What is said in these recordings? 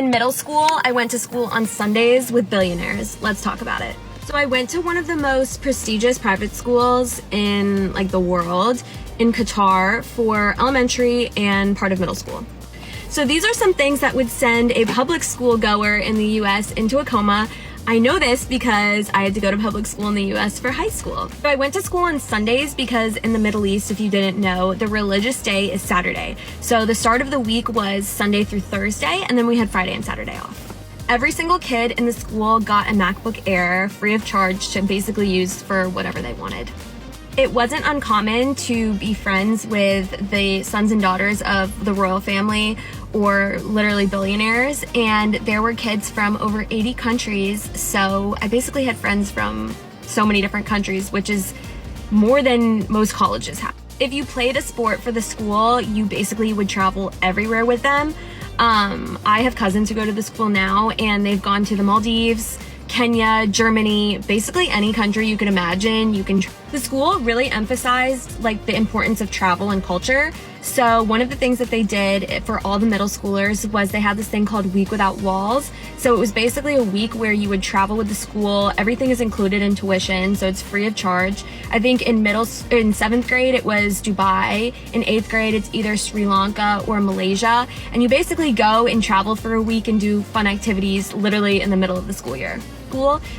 In middle school, I went to school on Sundays with billionaires. Let's talk about it. So I went to one of the most prestigious private schools in like the world in Qatar for elementary and part of middle school. So these are some things that would send a public school goer in the US into a coma. I know this because I had to go to public school in the US for high school. So I went to school on Sundays because in the Middle East, if you didn't know, the religious day is Saturday. So the start of the week was Sunday through Thursday, and then we had Friday and Saturday off. Every single kid in the school got a MacBook Air free of charge to basically use for whatever they wanted. It wasn't uncommon to be friends with the sons and daughters of the royal family or literally billionaires, and there were kids from over 80 countries, so I basically had friends from so many different countries, which is more than most colleges have. If you played a sport for the school, you basically would travel everywhere with them. I have cousins who go to the school now, and they've gone to the Maldives, Kenya, Germany, basically any country you can imagine. The school really emphasized like the importance of travel and culture. So one of the things that they did for all the middle schoolers was they had this thing called Week Without Walls. So it was basically a week where you would travel with the school. Everything is included in tuition, so it's free of charge. I think in 7th grade it was Dubai. In 8th grade it's either Sri Lanka or Malaysia. And you basically go and travel for a week and do fun activities literally in the middle of the school year.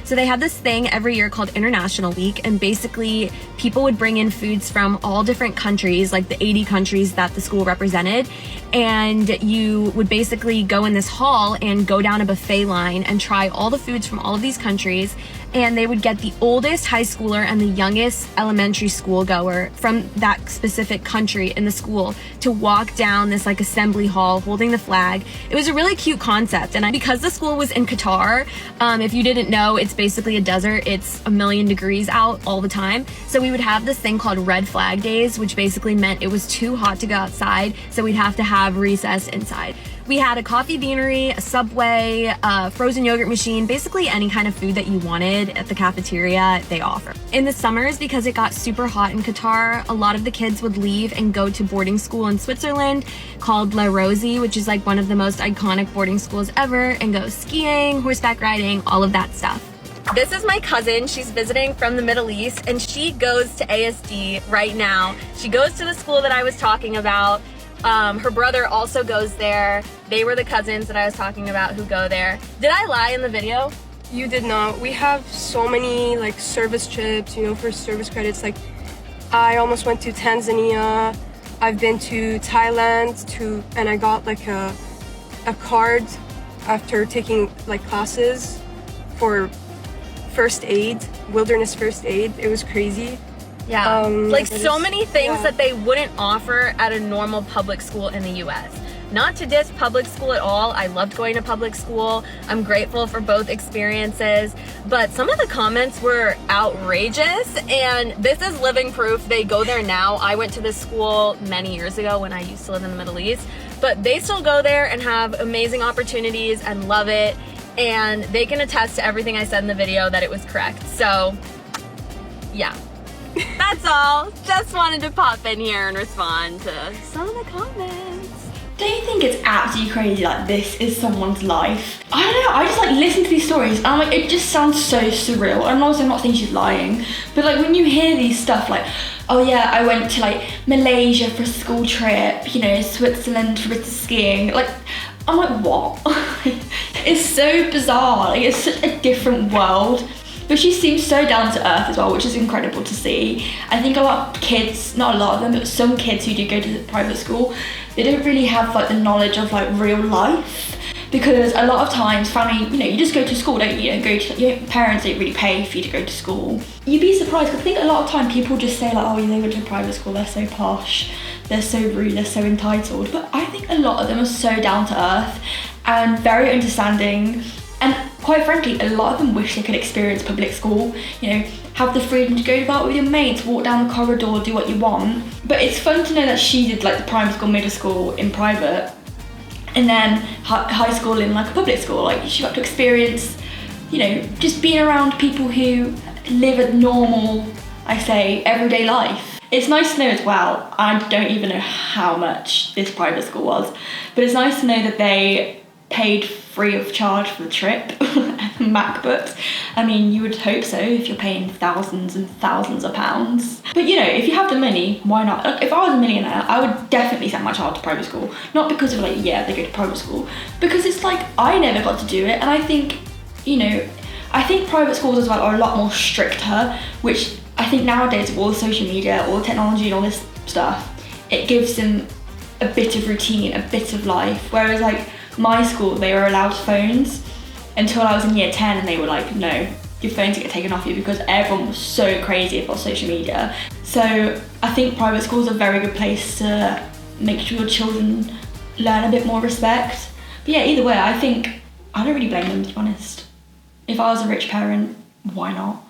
So they had this thing every year called International Week, and basically people would bring in foods from all different countries, like the 80 countries that the school represented, and you would basically go in this hall and go down a buffet line and try all the foods from all of these countries, and they would get the oldest high schooler and the youngest elementary school goer from that specific country in the school to walk down this like assembly hall holding the flag. It was a really cute concept, and because the school was in Qatar, if you didn't know, it's basically a desert. It's 1,000,000 degrees out all the time. So we would have this thing called red flag days, which basically meant it was too hot to go outside, so we'd have to have recess inside. We had a coffee beanery, a Subway, a frozen yogurt machine, basically any kind of food that you wanted at the cafeteria, they offer. In the summers, because it got super hot in Qatar, a lot of the kids would leave and go to boarding school in Switzerland called La Rosie, which is like one of the most iconic boarding schools ever, and go skiing, horseback riding, all of that stuff. This is my cousin. She's visiting from the Middle East, and she goes to ASD right now. She goes to the school that I was talking about. Her brother also goes there. They were the cousins that I was talking about who go there. Did I lie in the video? You did not. We have so many like service trips, you know, for service credits. Like I almost went to Tanzania. I've been to Thailand and I got like a card after taking like classes for first aid, wilderness first aid. It was crazy. Yeah, like so many things that they wouldn't offer at a normal public school in the US. Not to diss public school at all. I loved going to public school. I'm grateful for both experiences, but some of the comments were outrageous, and this is living proof. They go there now. I went to this school many years ago when I used to live in the Middle East, but they still go there and have amazing opportunities and love it, and they can attest to everything I said in the video that it was correct. So, yeah. That's all. Just wanted to pop in here and respond to some of the comments. Don't you think it's absolutely crazy like this is someone's life? I don't know, I just like listen to these stories and I'm like, it just sounds so surreal. And also I'm not saying she's lying, but like when you hear these stuff like, oh yeah, I went to like Malaysia for a school trip, you know, Switzerland for a bit of skiing, like I'm like, what? It's so bizarre, like it's such a different world. But she seems so down to earth as well, which is incredible to see. I think a lot of kids, not a lot of them, but some kids who do go to private school, they don't really have like the knowledge of like real life. Because a lot of times family, you know, you just go to school, don't you? Your parents don't really pay for you to go to school. You'd be surprised, because I think a lot of time people just say like, oh, they went to private school, they're so posh, they're so rude, they're so entitled. But I think a lot of them are so down to earth and very understanding. And quite frankly, a lot of them wish they could experience public school, you know, have the freedom to go out with your mates, walk down the corridor, do what you want. But it's fun to know that she did like the primary school, middle school in private, and then high school in like a public school. Like she got to experience, you know, just being around people who live a normal, I say, everyday life. It's nice to know as well, I don't even know how much this private school was, but it's nice to know that they paid free of charge for the trip, MacBooks. I mean, you would hope so if you're paying thousands and thousands of pounds. But you know, if you have the money, why not? Like, if I was a millionaire, I would definitely send my child to private school. Not because of like, yeah, they go to private school, because it's like, I never got to do it. And I think, you know, I think private schools as well are a lot more stricter, which I think nowadays with all the social media, all the technology and all this stuff, it gives them a bit of routine, a bit of life. Whereas like my school, they were allowed phones until I was in year 10, and they were like, no, your phones get taken off you, because everyone was so crazy about social media. So I think private schools are a very good place to make sure your children learn a bit more respect. But yeah, either way, I think I don't really blame them, to be honest. If I was a rich parent, why not?